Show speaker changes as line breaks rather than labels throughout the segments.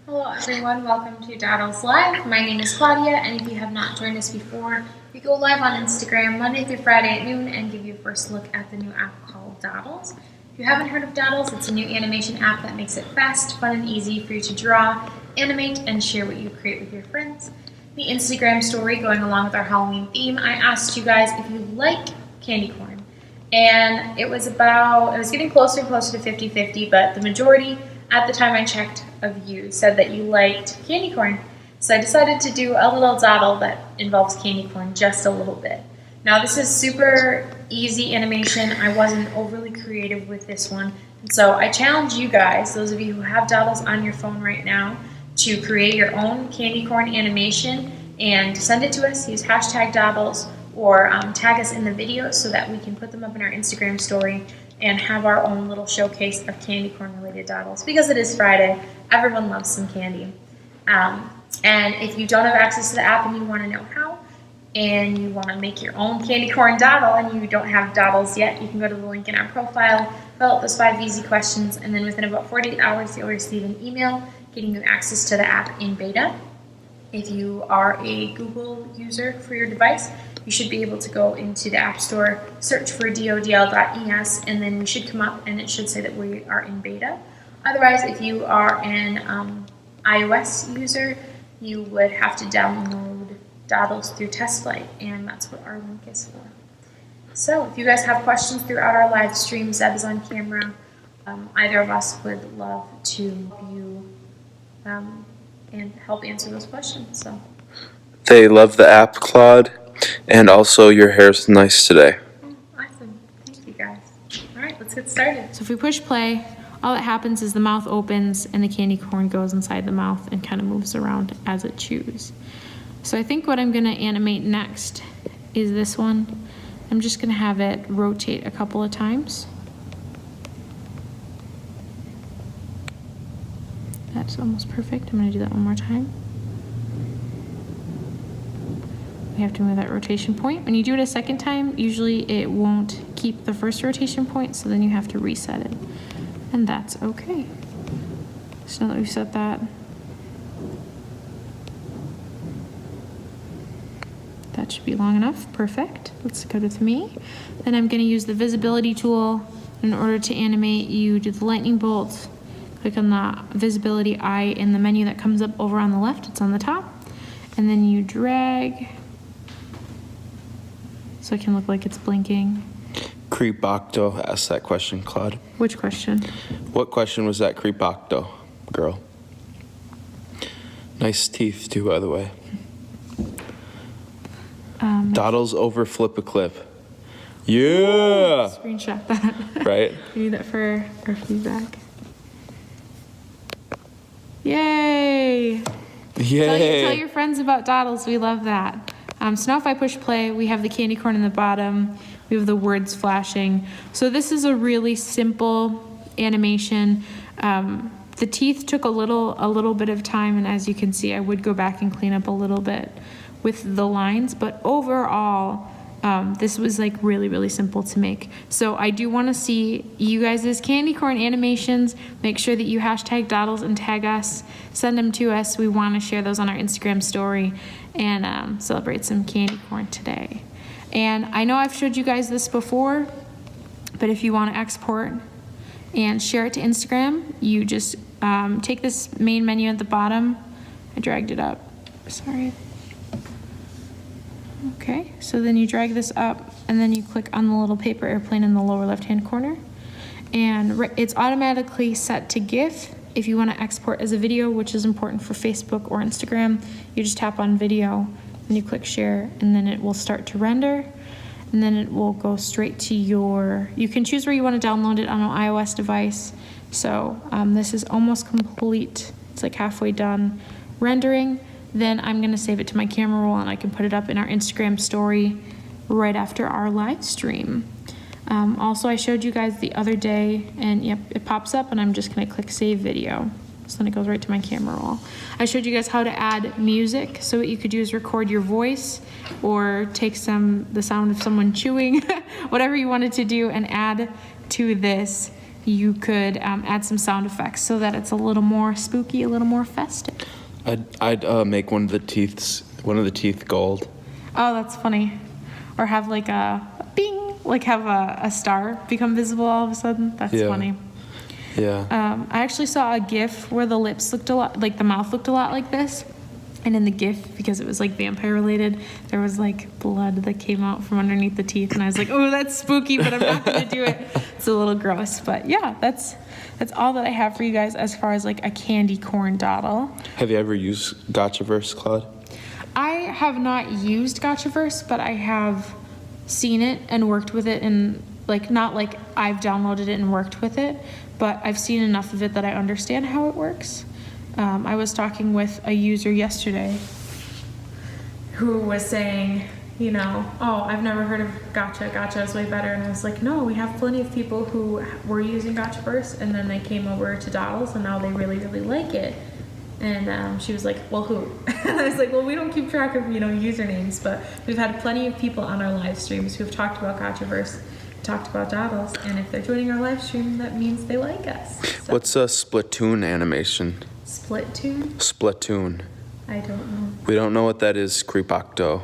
Hello everyone, welcome to Dodles Live. My name is Claudia, and if you have not joined us before, we go live on Instagram Monday through Friday at noon and give you a first look at the new app called Dodles. If you haven't heard of Dodles, it's a new animation app that makes it fast, fun, and easy for you to draw, animate, and share what you create with your friends. The Instagram story, going along with our Halloween theme, I asked you guys if you like candy corn. And it was getting closer and closer to 50-50, but the majority, at the time I checked, of you said that you liked candy corn. So I decided to do a little dodl that involves candy corn just a little bit. Now this is super easy animation. I wasn't overly creative with this one. And so I challenge you guys, those of you who have dodls on your phone right now, to create your own candy corn animation and send it to us. Use hashtag dodls or tag us in the video so that we can put them up in our Instagram story and have our own little showcase of candy corn related dodls. Because it is Friday, everyone loves some candy. And if you don't have access to the app and you want to know how, and you want to make your own candy corn dodl and you don't have dodls yet, you can go to the link in our profile, fill out those 5 easy questions, and then within about 48 hours you'll receive an email getting you access to the app in beta. If you are a Google user for your device, you should be able to go into the App Store, search for dodl.es, and then we should come up and it should say that we are in beta. Otherwise, if you are an iOS user, you would have to download Dodles through TestFlight, and that's what our link is for. So if you guys have questions throughout our live stream, Zeb is on camera. Either of us would love to view and help answer those questions. So
they love the app, Claude, and also your hair's nice today.
Awesome. Thank you guys. All right, let's get started.
So if we push play, all that happens is the mouth opens and the candy corn goes inside the mouth and kind of moves around as it chews. So I think what I'm going to animate next is this one. I'm just going to have it rotate a couple of times. That's almost perfect. I'm going to do that one more time. We have to move that rotation point. When you do it a second time, usually it won't keep the first rotation point, so then you have to reset it. And that's okay. So now that we've set that, that should be long enough. Perfect. Let's go with me. Then I'm going to use the visibility tool. In order to animate, you do the lightning bolt. Click on the visibility eye in the menu that comes up over on the left. It's on the top. And then you drag so it can look like it's blinking.
Creep Octo asked that question, Claude.
Which question?
What question was that, Creep Octo girl? Nice teeth too, by the way. Dodls over Flipaclip. Yeah!
Screenshot that.
Right?
We need that for our feedback. Yay!
Yay!
Tell your friends about Dodls. We love that. So now if I push play, we have the candy corn in the bottom. We have the words flashing. So this is a really simple animation. The teeth took a little bit of time, and as you can see, I would go back and clean up a little bit with the lines, but overall, this was like really simple to make. So I do want to see you guys' candy corn animations. Make sure that you hashtag Dodls and tag us. Send them to us. We want to share those on our Instagram story and celebrate some candy corn today. And I know I've showed you guys this before, but if you want to export and share it to Instagram, you just take this main menu at the bottom. I dragged it up. Sorry. Okay, so then you drag this up and then you click on the little paper airplane in the lower left-hand corner. And it's automatically set to GIF. If you want to export as a video, which is important for Facebook or Instagram, you just tap on video, then you click share, and then it will start to render. And then it will go straight to you can choose where you want to download it on an iOS device. So this is almost complete. It's like halfway done rendering. Then I'm going to save it to my camera roll and I can put it up in our Instagram story right after our live stream. Also, I showed you guys the other day, and yep, it pops up and I'm just going to click save video. So then it goes right to my camera roll. I showed you guys how to add music. So what you could do is record your voice or take the sound of someone chewing, whatever you wanted to do, and add to this you could add some sound effects so that it's a little more spooky, a little more festive.
I'd make one of the teeth gold.
Oh, that's funny. Or have like a bing, like have a star become visible all of a sudden. That's funny.
Yeah.
I actually saw a GIF where the lips looked a lot, like the mouth looked a lot like this. And in the GIF, because it was like vampire related, there was like blood that came out from underneath the teeth. And I was like, oh, that's spooky, but I'm not going to do it. It's a little gross. But yeah, that's all that I have for you guys as far as like a candy corn dodl.
Have you ever used Gotchaverse, Claude?
I have not used Gotchaverse, but I have seen it and worked with it, and like not like I've downloaded it and worked with it, but I've seen enough of it that I understand how it works. I was talking with a user yesterday who was saying, you know, oh, I've never heard of Gotcha. Gotcha is way better. And I was like, no, we have plenty of people who were using Gotchaverse and then they came over to Dodles and now they really, really like it. And she was like, well, who? And I was like, well, we don't keep track of, you know, usernames, but we've had plenty of people on our live streams who've talked about Gotchaverse, talked about Dodles, and if they're joining our live stream, that means they like us. So.
What's a Splatoon animation?
Splatoon?
Splatoon.
I don't know.
We don't know what that is, Creepocto.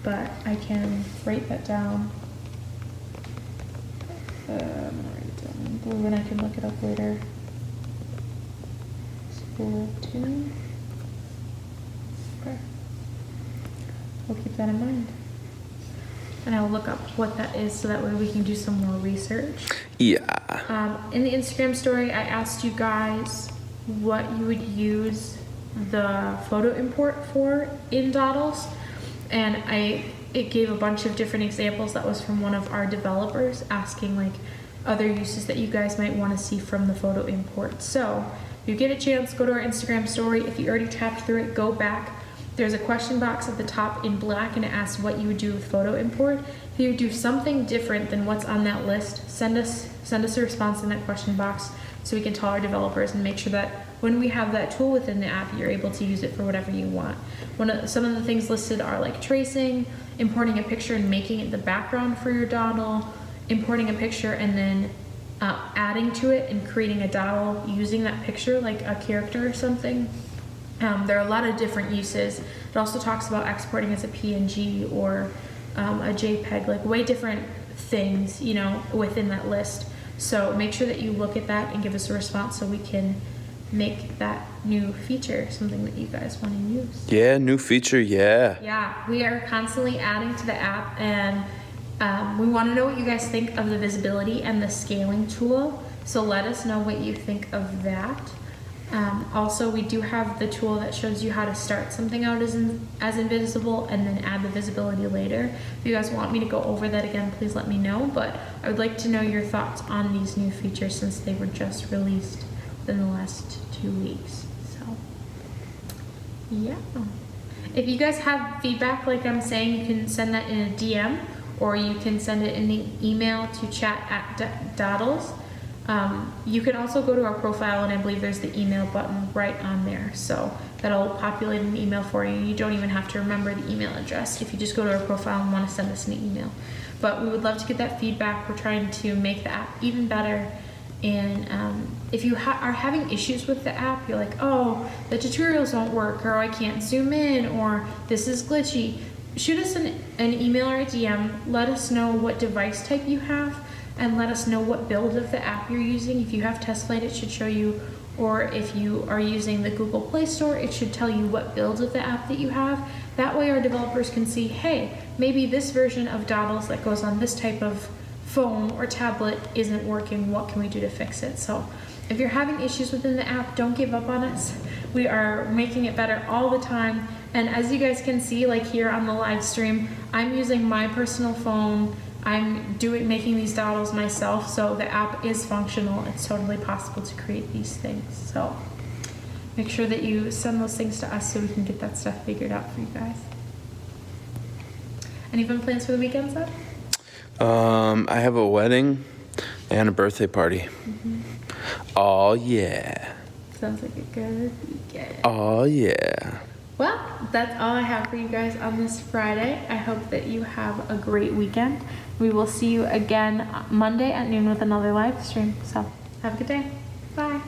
But I can write that down. I'm gonna write it down in blue and I can look it up later. Splatoon. Okay. We'll keep that in mind. And I'll look up what that is so that way we can do some more research.
Yeah.
In the Instagram story, I asked you guys what you would use the photo import for in Dodles, and it gave a bunch of different examples. That was from one of our developers asking like other uses that you guys might want to see from the photo import. So if you get a chance, go to our Instagram story. If you already tapped through it, go back. There's a question box at the top in black and it asks what you would do with photo import. If you would do something different than what's on that list, send us a response in that question box so we can tell our developers and make sure that when we have that tool within the app, you're able to use it for whatever you want. Some of the things listed are like tracing, importing a picture and making it the background for your dodl, importing a picture and then adding to it and creating a dodl using that picture like a character or something. There are a lot of different uses. It also talks about exporting as a PNG or a JPEG, like way different things, you know, within that list. So make sure that you look at that and give us a response so we can make that new feature something that you guys want to use.
Yeah, new feature, yeah.
Yeah, we are constantly adding to the app, and we want to know what you guys think of the visibility and the scaling tool. So let us know what you think of that. Also, we do have the tool that shows you how to start something out as invisible and then add the visibility later. If you guys want me to go over that again, please let me know. But I would like to know your thoughts on these new features since they were just released within the last 2 weeks. So, yeah. If you guys have feedback, like I'm saying, you can send that in a DM or you can send it in an email to chat@dodls. You can also go to our profile and I believe there's the email button right on there. So that'll populate an email for you. You don't even have to remember the email address if you just go to our profile and want to send us an email. But we would love to get that feedback. We're trying to make the app even better. And if you are having issues with the app, you're like, oh, the tutorials won't work, or I can't zoom in, or this is glitchy, shoot us an email or a DM. Let us know what device type you have and let us know what build of the app you're using. If you have TestFlight, it should show you, or if you are using the Google Play Store, it should tell you what build of the app that you have. That way our developers can see, hey, maybe this version of Dodles that goes on this type of phone or tablet isn't working. What can we do to fix it? So if you're having issues within the app, don't give up on us. We are making it better all the time. And as you guys can see, like here on the live stream, I'm using my personal phone. I'm making these dodls myself, so the app is functional. It's totally possible to create these things. So make sure that you send those things to us so we can get that stuff figured out for you guys. Any fun plans for the weekend, Seth?
I have a wedding and a birthday party.
Mm-hmm.
Oh yeah.
Sounds like a good weekend.
Oh yeah.
Well, that's all I have for you guys on this Friday. I hope that you have a great weekend. We will see you again Monday at noon with another live stream. So have a good day. Bye.